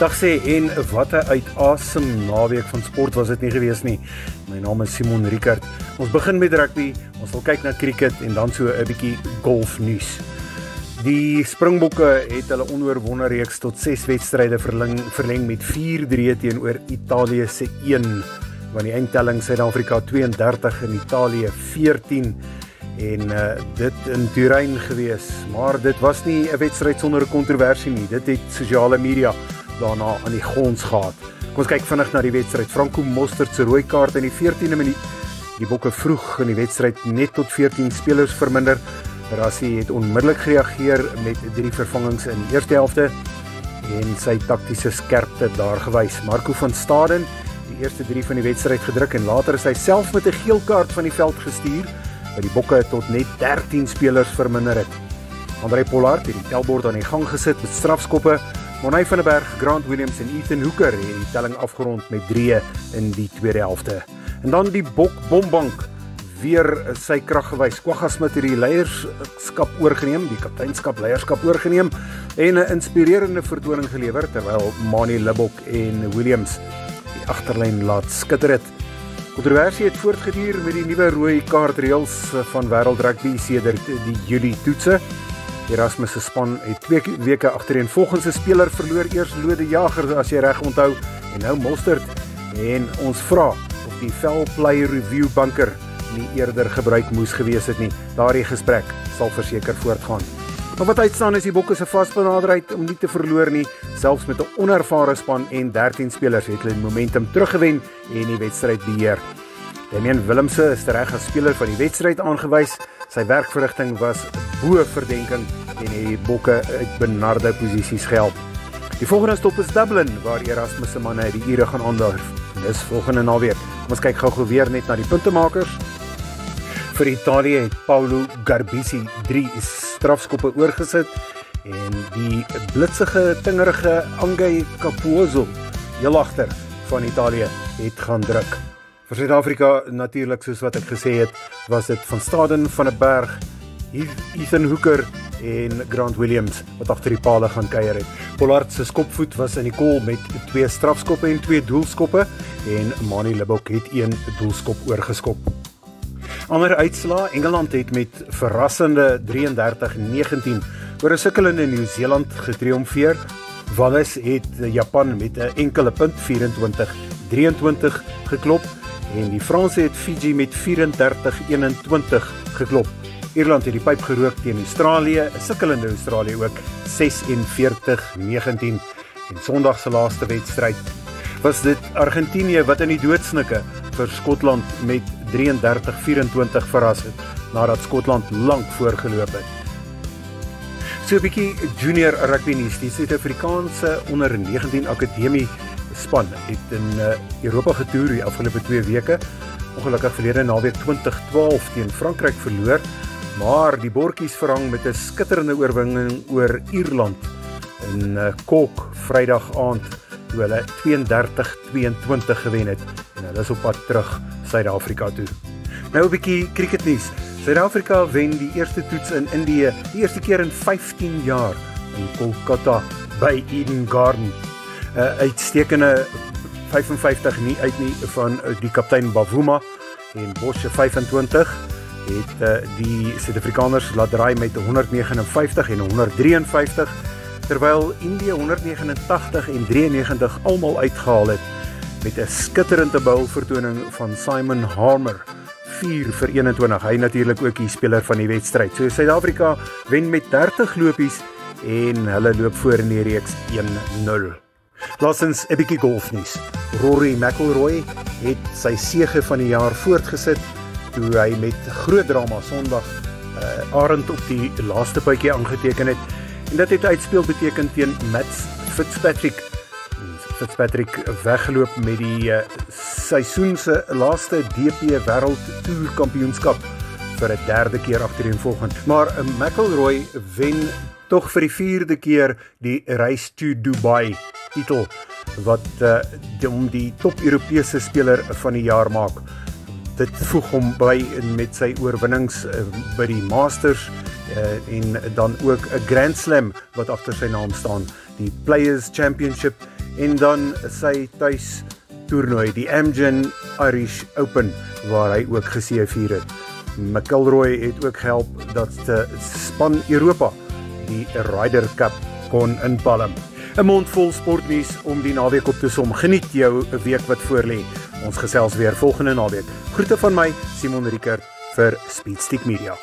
Dag sê, en wat 'n uitasem naweek van sport was dit nie gewees nie. My naam is Simon Rickert. Ons begin met rugby, ons sal kyk na cricket en dan so 'n bietjie golfnuus. Die Springbokke het hulle onoorwonde reeks tot 6 wedstryde verleng met 4-3 teenoor Italië se 1, want die eindtelling Suid-Afrika 32 en Italië 14. En dit in Turyn gewees, maar dit was nie 'n wedstryd sonder 'n kontroversie nie. Dit het sosiale media daarna aan die gons gehad. Kom ons kyk vinnig na die wedstryd. Franco Mostert se rooi kaart in die 14de minuut. Die Bokke vroeg in die wedstryd net tot 14 spelers verminder. Rassie het onmiddellik gereageer met 3 vervangings in die eerste helfte en sy taktiese skerpte daar gewys. Marco van Staden, die eerste 3 van die wedstryd gedruk en later is hy self met 'n geel kaart van die veld gestuur, wat die Bokke tot net 13 spelers verminder het. André Pollard het die tellbord aan die gang gesit met strafskoppe. Monay van der Berg, Grant Williams en Ethan Hooker het die telling afgerond met 3 in die tweede helfte. En dan die Bok Bombank weer sy krag gewys. Kwagga Smith het die leierskap oorgeneem, die kapteinskap leierskap oorgeneem en 'n inspirerende vertoning gelewer terwyl Manie Libbok en Williams die agterlyn laat skitter het. Kontroversie het voortgeduur met die nuwe rooi kaartreëls van Wêreld Rugby sedert die Julie toetse. Erasmus se span het 2 weke agtereenvolgens 'n speler verloor, eers Lode Jager as jy reg onthou en nou Mostert. En ons vra of die foul play review bunker nie eerder gebruik moes gewees het nie. Daardie gesprek sal verseker voortgaan. Maar wat uitstaan is die Bokke se vasbenaderheid om nie te verloor nie, selfs met 'n onervare span en 13 spelers het hulle momentum teruggewen en die wedstryd beheer. Damian Willemse is tereg as speler van die wedstryd aangewys. Sy werkverrigting was bo verdenking en die Bokke uit benarde posisies gehelp. Die volgende stop is Dublin, waar Erasmus se manne die ure gaan aandurf. Dis volgende naweek. Kom ons kyk gou weer net na die puntemakers. Vir Italië het Paolo Garbisi 3 strafskoppe oorgesit en die blitsige, tingerige Angay Capozzo, heel agter van Italië, het gaan druk. Vir Suid-Afrika natuurlik, soos wat ek gesê het, was dit Van Staden, Van der Berg, Ethan Hooker en Grant Williams wat agter die pale gaan kuier het. Pollard se skopvoet was in die kol met 2 strafskoppe en 2 doelskoppe en Manie Libbok het 1 doelskop oorgeskop. Ander uitslae, Engeland het met verrassende 33-19 oor 'n sukkelende Nieu-Seeland getriomfeer. Wallis het Japan met 'n enkele punt 24-23 geklop en die Franse het Fiji met 34-21 geklop. Ierland het die pyp gerook teen Australië, 'n sukkelende Australië ook 46-19. En Sondag se laaste wedstryd was dit Argentinië wat in die dood snikke vir Skotland met 33-24 verras het, nadat Skotland lank voorgeloop het. So 'n bietjie junior rugby nuus. Die Suid-Afrikaanse onder 19 akademie span het in Europa getoer die afgelope 2 weke. Ongelukkig verlede naweek 2012 teen Frankryk verloor, maar die bordjies verhang met 'n skitterende oorwinning oor Ierland in Cork Vrydag aand, toe hulle 32-22 gewen het en hulle is op pad terug Suid-Afrika toe. Nou 'n bietjie cricketnuus. Suid-Afrika wen die eerste toets in Indië, die eerste keer in 15 jaar in Kolkata by Eden Garden. Uitstekende 55 nie uit nie van die kaptein Bavuma en Bosch 25 het die Suid-Afrikaners laat draai met 159 en 153, terwyl Indië 189 en 93 almal uitgehaal het met 'n skitterende bowlvertoning van Simon Harmer, 4 vir 21. Hy natuurlik ook die speler van die wedstryd. So Suid-Afrika wen met 30 lopies en hulle loop voor in die reeks 1-0. Laastens 'n bietjie golfnuus. Rory McIlroy het sy sege van die jaar voortgesit toe hy met groot drama Sondag Arend op die laaste puitjie aangeteken het. En dit het uitspeel beteken teen Mats Fitzpatrick. Fitzpatrick weggeloop met die seisoen se laaste DP Wêreld Tour kampioenskap vir 'n 3de keer agtereenvolgend. Maar McIlroy wen tog vir die 4de keer die Race to Dubai titel wat om die top Europese speler van die jaar maak. Dit voeg hom by met sy oorwinnings by die Masters en dan ook 'n Grand Slam wat agter sy naam staan, die Players Championship en dan sy tuis toernooi, die Amgen Irish Open, waar hy ook geseëvier het. McIlroy het ook gehelp dat span Europa die Ryder Cup kon inpalm. 'n mond vol sportnuus om die naweek op te som. Geniet jou 'n week wat voorlê. Ons gesels weer volgende naweek. Groete van my, Simon Riekert vir Speedstick Media.